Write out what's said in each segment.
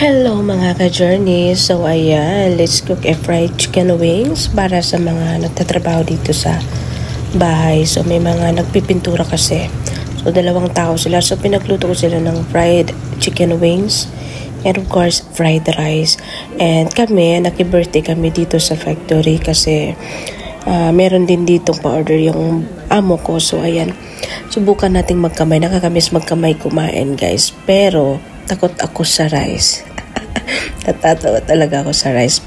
Hello mga ka-journey. So ayan, let's cook a fried chicken wings para sa mga nagtatrabaho dito sa bahay. So may mga nagpipintura kasi. So 2 tao sila. So pinagluto ko sila ng fried chicken wings and of course fried rice. And kami, naki-birthday kami dito sa factory kasi meron din dito pa-order yung amo ko. So ayan, subukan nating magkamay. Nakakamiss magkamay kumain guys. Pero takot ako sa rice. Natatawa talaga ako sa rice.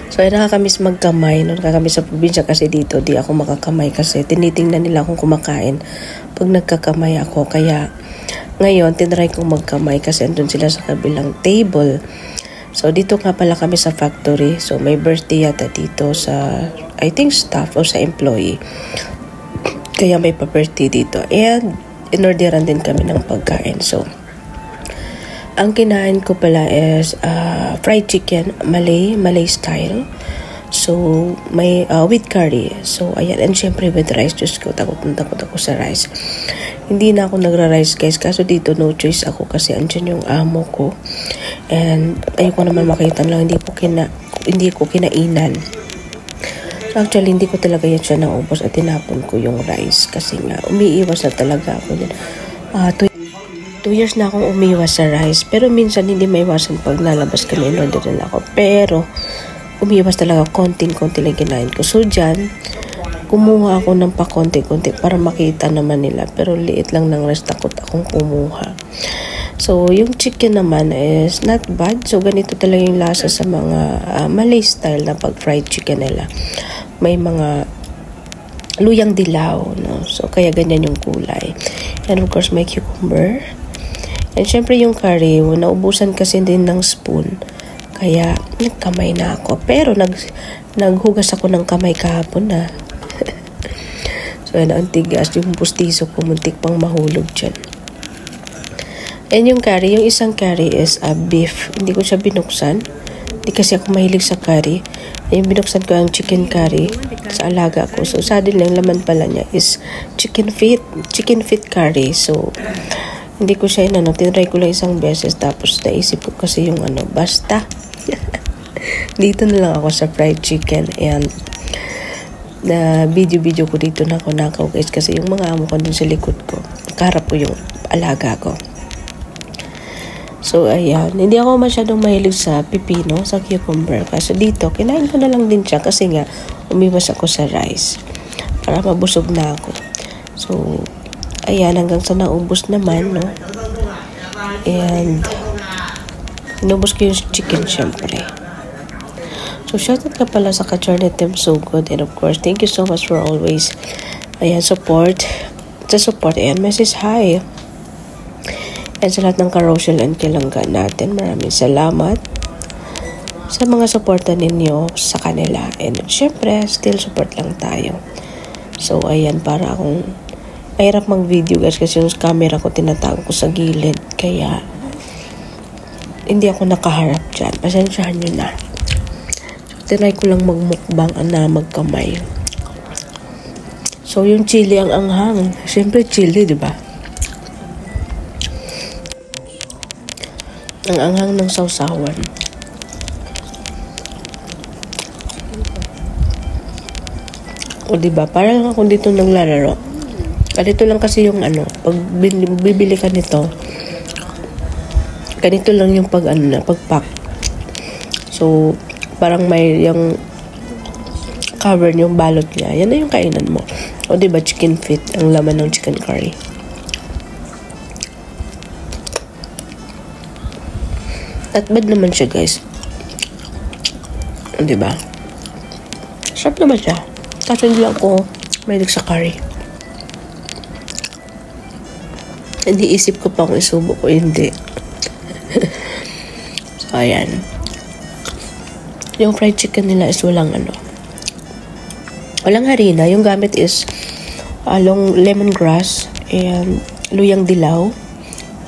So, ay nakakamiss magkamay. No? Nakakamiss sa probinsya kasi dito, di ako makakamay kasi tinitingnan nila akong kumakain pag nagkakamay ako. Kaya, ngayon, tinry kong magkamay kasi andun sila sa kabilang table. So, dito nga pala kami sa factory. So, may birthday yata dito sa, I think, staff o sa employee. Kaya may pa-birthday dito. And, inorderan din kami ng pagkain. So, ang kinain ko pala is fried chicken, Malay style. So, may with curry. So, ayan. And syempre with rice. Diyos ko, takot ako sa rice. Hindi na ako nagra-rice guys. Kaso dito no choice ako kasi andyan yung amo ko. And ayoko naman makita lang. Hindi ko kinainan. So, actually, hindi ko talaga yan siya naubos at tinapon ko yung rice. Kasi nga, umiiwas na talaga ako yan. 2 years na akong umiwas sa rice. Pero minsan hindi maiwasan pag nalabas kami. In-order na ako. Pero umiwas talaga. Konting-konti lang kinain ko. So dyan, kumuha ako ng pakonti-konti para makita naman nila. Pero liit lang ng rice. Takot akong kumuha. So yung chicken naman is not bad. So ganito talaga yung lasa sa mga Malay style na pag fried chicken nila. May mga luyang dilaw. No? So kaya ganyan yung kulay. And of course may cucumber. And syempre yung curry, naubusan kasi din ng spoon. Kaya nagkamay na ako. Pero naghugas ako ng kamay kahapon na. So yan, ang tigas. Yung pustiso ko, muntik pang mahulog dyan. And yung curry, yung isang curry is beef. Hindi ko siya binuksan. Hindi kasi ako mahilig sa curry. Yung binuksan ko ang chicken curry sa alaga ko. So suddenly, ang laman pala niya is chicken feet curry. So hindi ko siya tinry ko lang isang beses tapos naisip ko kasi yung basta dito na lang ako sa fried chicken and na video ko dito na ako nakaw guys kasi yung mga amo ko dun sa likod ko kaharap ko yung alaga ko. So ayan, hindi ako masyadong mahilig sa pipino, sa cucumber kasi dito kinain ko na lang din siya kasi nga umiwas ako sa rice para mabusog na ako. So ayan, hanggang sa naubos naman, no? And inubos ko yung chicken, syempre. So, shoutout ka pala sa ka-journey team So Good. And of course, thank you so much for always, ayan, support. Sa support, ayan, message hi. And sa lahat ng ka-Rochelle and Kilangga natin, maraming salamat sa mga supporta ninyo sa kanila. And syempre, still support lang tayo. So, ayan, para akong mahirap mag-video guys kasi yung camera ko tinatago ko sa gilid. Kaya, hindi ako nakaharap dyan. Pasensyahan nyo na. So, tinry ko lang magmukbang na magkamay. So, yung chili ang anghang. Siyempre, chili, di ba? Ang anghang ng sausawan. O, di ba? Parang ako dito naglalaro. Ganito lang kasi yung pag bibili ka nito, ganito lang yung pag-pack. So, parang may yung cover yung balot niya. Yan na yung kainan mo. O, diba, chicken feet, ang laman ng chicken curry. At bad naman siya, guys. O, diba? Sarap naman siya. Kaso hindi lang ako mahilig sa curry. Hindi isip ko pa kung isubo ko, hindi. So, ayan. Yung fried chicken nila is walang walang harina. Yung gamit is lemongrass and luyang dilaw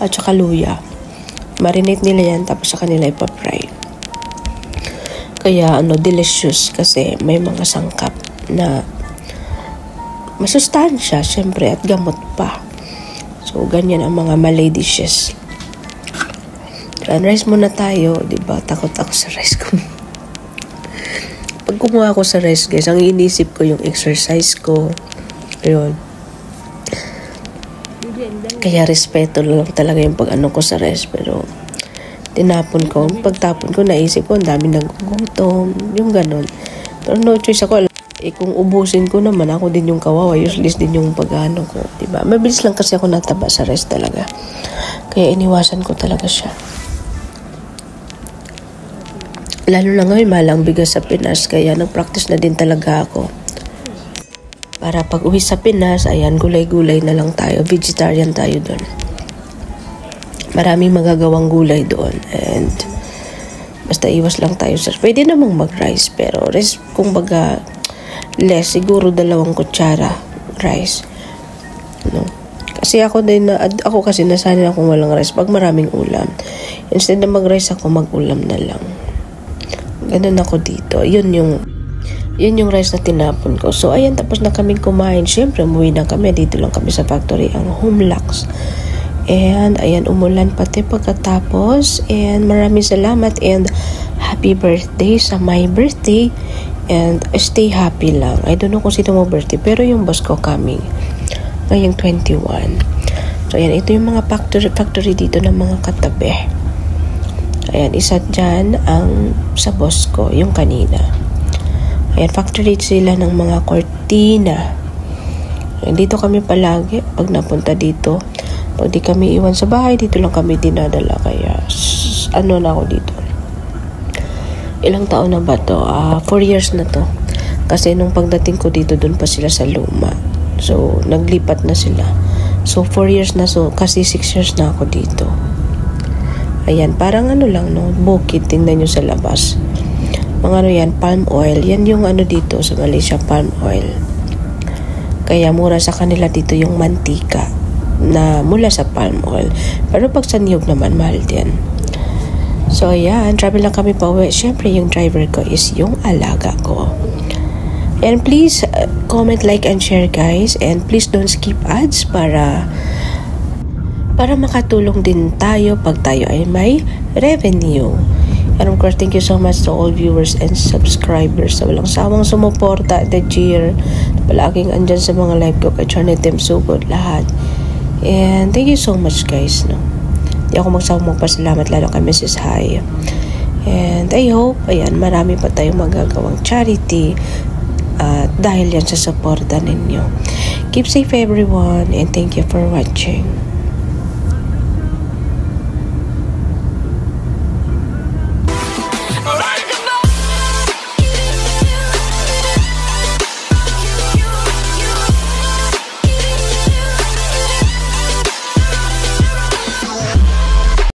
at saka luya. Marinate nila yan tapos sa kanila ipa-fry. Kaya delicious kasi may mga sangkap na masustansya syempre at gamot pa. So, ganyan ang mga Malay dishes. Rice muna tayo, diba? Takot ako sa rice ko. Pag kumuha ako sa rice, guys, ang inisip ko yung exercise ko. Ayun. Kaya respeto lang talaga yung pag-ano ko sa rice. Pero, tinapon ko. Pagtapon ko, naisip ko, ang dami nagugutom. Yung ganon. Pero no choice ako. Kung ubusin ko naman, ako din yung kawawa. Useless din yung pag-ano ko. Diba? Mabilis lang kasi ako nataba sa rice talaga. Kaya iniwasan ko talaga siya. Lalo na ngayon, mahal ang bigas sa Pinas. Kaya nag-practice na din talaga ako. Para pag uwi sa Pinas, ayan, gulay-gulay na lang tayo. Vegetarian tayo doon. Maraming magagawang gulay doon. And basta iwas lang tayo sa... Pwede namang mag-rice. Pero rice, kung baga, less. Siguro 2 kutsara rice. No? Kasi ako kasi nasanay akong walang rice pag maraming ulam. Instead na mag-rice ako, mag-ulam na lang. Ganun ako dito. Yun yung rice na tinapon ko. So, ayan, tapos na kaming kumain. Siyempre, umuwi na kami. Dito lang kami sa factory, ang Humlux. And, ayan, umulan pati pagkatapos. And, maraming salamat. And, happy birthday sa my birthday. And, stay happy lang. I don't know kung sino mo birthday. Pero yung boss ko coming. Ngayong 21. So, ayan, ito yung mga factory dito ng mga katabi. Ayan, isa dyan ang sa boss ko, yung kanina. Ayan, factory sila ng mga cortina. Ayan, dito kami palagi pag napunta dito. Pag di kami iwan sa bahay, dito lang kami dinadala. Kaya, ano na ako dito. Ilang taon na ba to? 4 years na to. Kasi nung pagdating ko dito, dun pa sila sa luma. So, naglipat na sila. So, 4 years na. So, kasi 6 years na ako dito. Ayan, parang ano lang, no? Bukid, tingnan nyo sa labas. Mga ano yan, palm oil. Yan yung ano dito sa Malaysia, palm oil. Kaya mura sa kanila dito yung mantika na mula sa palm oil. Pero pag sa niyog naman, mahal din. So, ayan, travel lang kami pa uwi. Siyempre, yung driver ko is yung alaga ko. And please, comment, like, and share, guys. And please don't skip ads para makatulong din tayo pag tayo ay may revenue. And of course, thank you so much to all viewers and subscribers sa walang sawang sumuporta, the cheer, palaging andyan sa mga live ko, kay Charney Tim Sugod, lahat. And thank you so much, guys. No? Di ako magsawang magpasalamat lalo kay Mrs. Hai. And I hope, ayan, marami pa tayong magagawang charity dahil yan sa suporta ninyo. Keep safe everyone and thank you for watching.